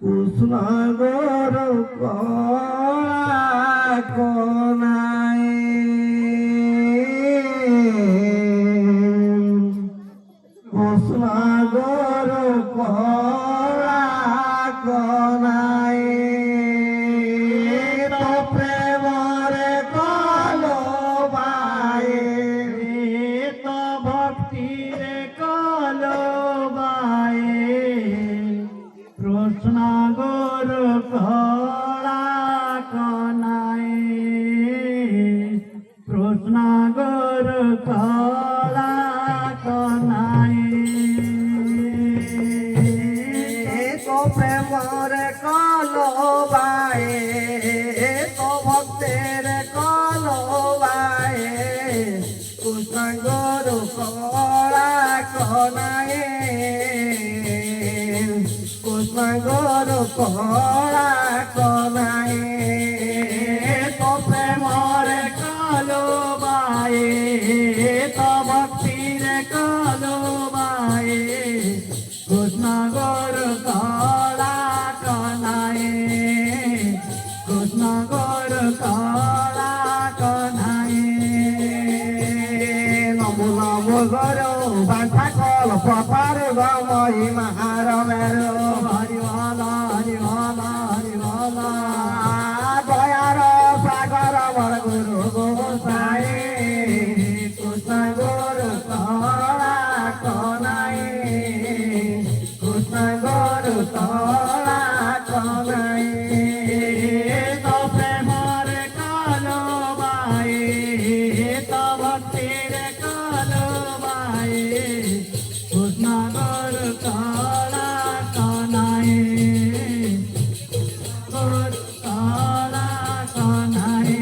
উষ্ণগর কনায় উষ্ণগর কনায় তো প্রেমরে কলো বায়ে তো ভক্তিরে কলো বায়ে কৃষ্ণগর কলা কনায় কৃষ্ণগর কলা কনায় তো প্রেমরে কলো বায়ে তো ভক্তের কলো বায়ে কৃষ্ণগর কলা কনায় কৃষ্ণগর কলা কনায় তো প্রেমরে কলো বায়ে তো ভক্তির কলো বায়ে কৃষ্ণগর কলা কনায় কৃষ্ণগর কলা কনায় নমো নমো গর বাঁধা কল পপার গমই মহারমের দয়ার সাগর বর গুরু গোসাই কৃষ্ণগর কলা কনায় কৃষ্ণগর কলা কনায় তো প্রেমর কলো বায়ে তো ভক্তির কলো বায়ে কৃষ্ণগর কলা কনায় কলা কনায়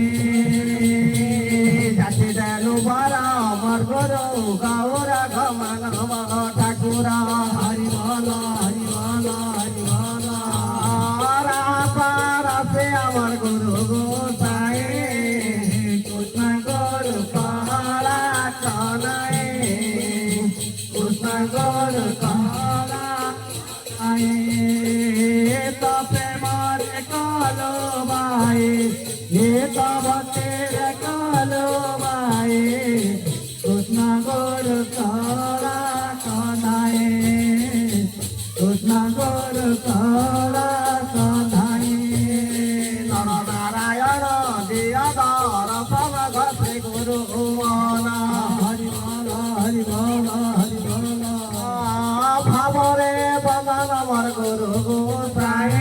যাতে দেলু বরা মর গরু গৌরা ঘমান ঠাকুরা হরি বল হরি বল হরি বল রাসে আমার গুরু গোসাই কৃষ্ণগর কলা কনায় কৃষ্ণগর কলা তো প্রেমর কলো বায়ে তো ভক্তের কলো বায়ে কৃষ্ণগর কলা কনায় কৃষ্ণগর কলা কনায় নরনারায়ণ দিয়দর সমঘতে গুরু মনা হরি বল হরি বল হরি বল ভাবরে বদন মর গুরু গোসাই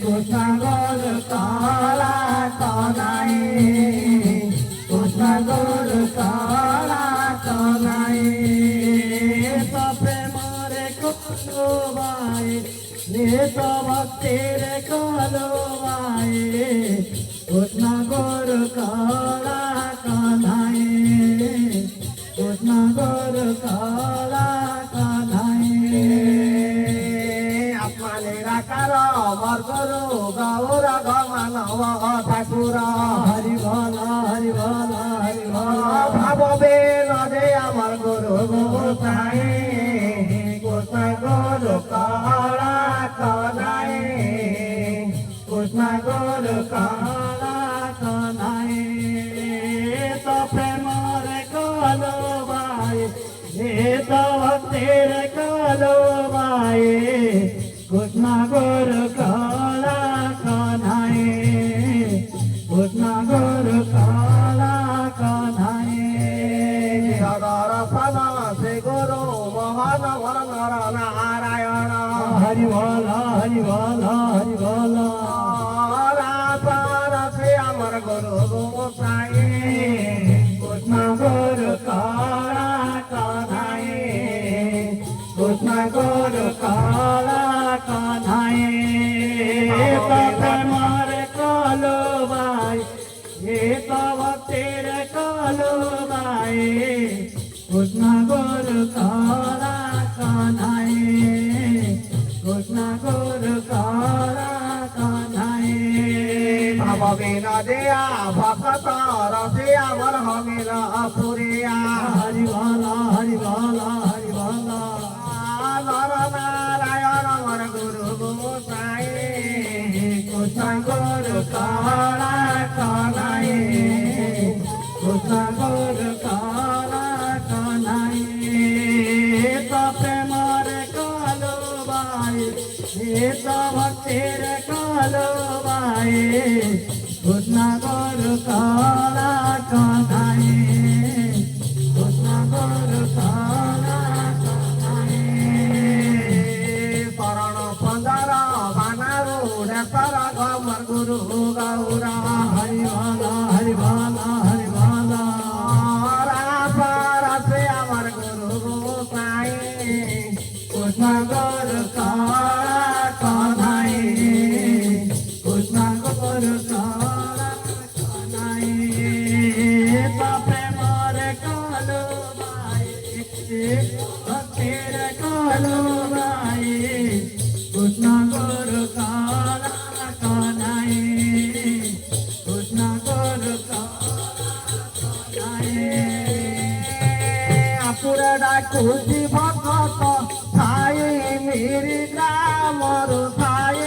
কৃষ্ণগর কলা কনায় কৃষ্ণগর কলা কনায় তো প্রেমরে কলো বায়ে তো ভক্তির কলো বায়ে কৃষ্ণগর কলা কনায় কৃষ্ণগর কলা কনায় আত্মানেরা কার মর গরু গৌরা ঘমান ঠাকুর হরি বল হরি বল হরি বল ভাববে নদে আমার গুরু গোসাই কৃষ্ণগর কলা কনায় কৃষ্ণগর কলা কনায় তো প্রেমর কলো বায়ে তো ভক্তের কলো বায়ে কৃষ্ণগর কলা কনায় কৃষ্ণগর কলা কনায় সদর সদা সে গুরু মোহন ভর নর নারায়ণ হরি বল হরি বল হরি বল রাসে আমার গুরু গোসাই কৃষ্ণগর কলা কনায় কৃষ্ণগর কলা কনায় তো প্রেমর কলো বায়ে তো ভক্তির কলো বায়ে কৃষ্ণগর কলা কনায় কৃষ্ণগর কলা কনায় হবে না দেয়া ভক্ত রসে আমার হবে না পুরিয়া হরি বলা হরি বলা হরি বলা নর নারায়ণ আমার গুরু গোসাই গোসাই গুরু কালা কানাই গোসাই গুরু কালা কানাই প্রেমর কালো বাই ভক্তের কালো বাই গোসা গুরু কালা কানাই গোসা গুরু কালা শরণ পন্দর বানারু রেসর গমর গুরু গৌরা হরি ভালা হরি ভালা হরি ভালা রাসে আমার গুরু গোসাই কৃষ্ণ গুরু কালা কানাই কৃষ্ণ গুরু কালা কানাই প্রেমর কালো বাই ভক্তের কালো বাই কৃষ্ণ গুরু কালা কানাই কৃষ্ণ গুরু কানাই আপুরে ডাকুছি ভক্ত ছাই মিরি গ্রামর ছাই